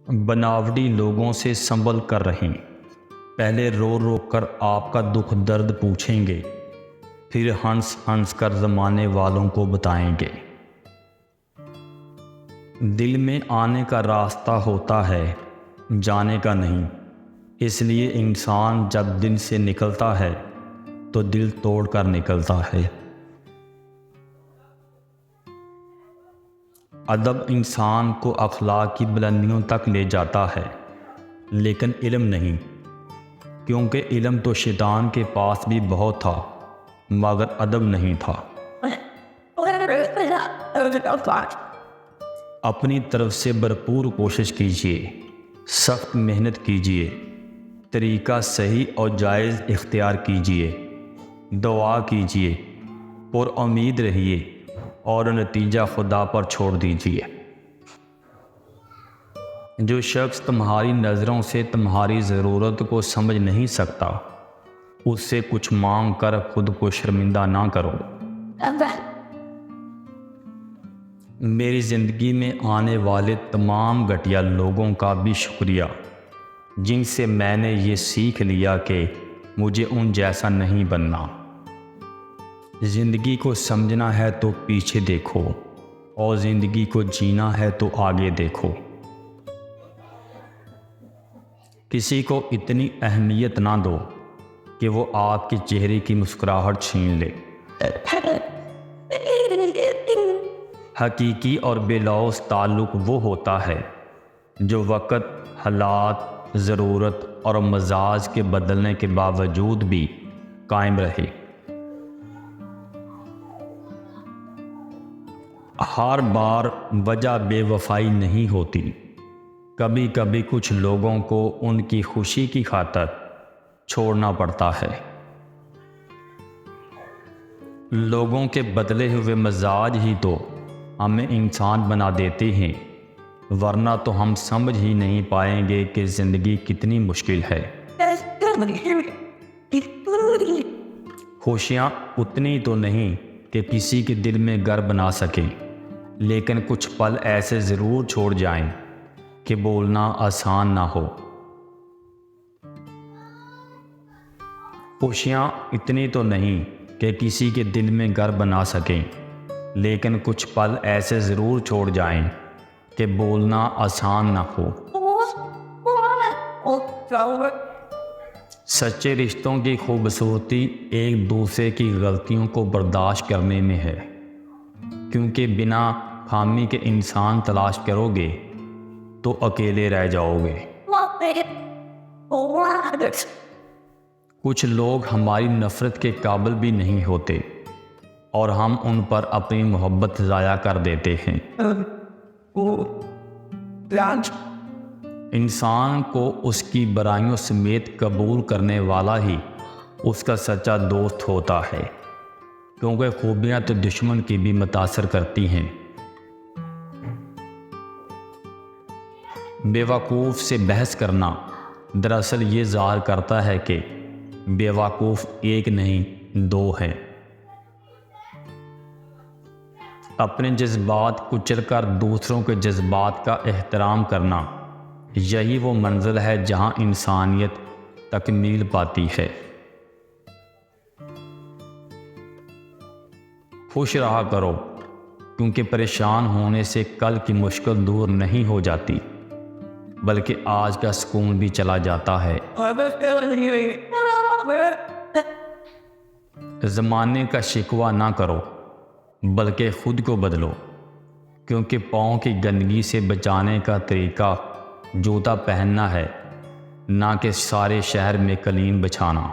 بناوٹی لوگوں سے سنبھل کر رہیں، پہلے رو رو کر آپ کا دکھ درد پوچھیں گے، پھر ہنس ہنس کر زمانے والوں کو بتائیں گے۔ دل میں آنے کا راستہ ہوتا ہے، جانے کا نہیں، اس لیے انسان جب دل سے نکلتا ہے تو دل توڑ کر نکلتا ہے۔ ادب انسان کو اخلاق کی بلندیوں تک لے جاتا ہے، لیکن علم نہیں، کیونکہ علم تو شیطان کے پاس بھی بہت تھا مگر ادب نہیں تھا۔ اپنی طرف سے بھرپور کوشش کیجیے، سخت محنت کیجیے، طریقہ صحیح اور جائز اختیار کیجیے، دعا کیجیے، پر امید رہیے اور نتیجہ خدا پر چھوڑ دیجیے۔ جو شخص تمہاری نظروں سے تمہاری ضرورت کو سمجھ نہیں سکتا، اس سے کچھ مانگ کر خود کو شرمندہ نہ کرو۔ میری زندگی میں آنے والے تمام گھٹیا لوگوں کا بھی شکریہ، جن سے میں نے یہ سیکھ لیا کہ مجھے ان جیسا نہیں بننا۔ زندگی کو سمجھنا ہے تو پیچھے دیکھو، اور زندگی کو جینا ہے تو آگے دیکھو۔ کسی کو اتنی اہمیت نہ دو کہ وہ آپ کے چہرے کی مسکراہٹ چھین لے۔ حقیقی اور بے لوث تعلق وہ ہوتا ہے جو وقت، حالات، ضرورت اور مزاج کے بدلنے کے باوجود بھی قائم رہے۔ ہر بار وجہ بے وفائی نہیں ہوتی، کبھی کبھی کچھ لوگوں کو ان کی خوشی کی خاطر چھوڑنا پڑتا ہے۔ لوگوں کے بدلے ہوئے مزاج ہی تو ہمیں انسان بنا دیتے ہیں، ورنہ تو ہم سمجھ ہی نہیں پائیں گے کہ زندگی کتنی مشکل ہے۔ خوشیاں اتنی تو نہیں کہ کسی کے دل میں گھر بنا سکیں، لیکن کچھ پل ایسے ضرور چھوڑ جائیں کہ بولنا آسان نہ ہو۔ خوشیاں اتنی تو نہیں کہ کسی کے دل میں گھر بنا سکیں، لیکن کچھ پل ایسے ضرور چھوڑ جائیں کہ بولنا آسان نہ ہو۔ سچے رشتوں کی خوبصورتی ایک دوسرے کی غلطیوں کو برداشت کرنے میں ہے، کیونکہ بنا خامی کے انسان تلاش کرو گے تو اکیلے رہ جاؤ گے۔ کچھ لوگ ہماری نفرت کے قابل بھی نہیں ہوتے اور ہم ان پر اپنی محبت ضائع کر دیتے ہیں۔ انسان کو اس کی برائیوں سمیت قبول کرنے والا ہی اس کا سچا دوست ہوتا ہے، کیونکہ خوبیاں تو دشمن کی بھی متاثر کرتی ہیں۔ بیوقوف سے بحث کرنا دراصل یہ ظاہر کرتا ہے کہ بیوقوف ایک نہیں دو ہیں۔ اپنے جذبات کچل کر دوسروں کے جذبات کا احترام کرنا، یہی وہ منزل ہے جہاں انسانیت تکمیل پاتی ہے۔ خوش رہا کرو، کیونکہ پریشان ہونے سے کل کی مشکل دور نہیں ہو جاتی، بلکہ آج کا سکون بھی چلا جاتا ہے۔ زمانے کا شکوہ نہ کرو، بلکہ خود کو بدلو، کیونکہ پاؤں کی گندگی سے بچانے کا طریقہ جوتا پہننا ہے، نہ کہ سارے شہر میں قالین بچھانا۔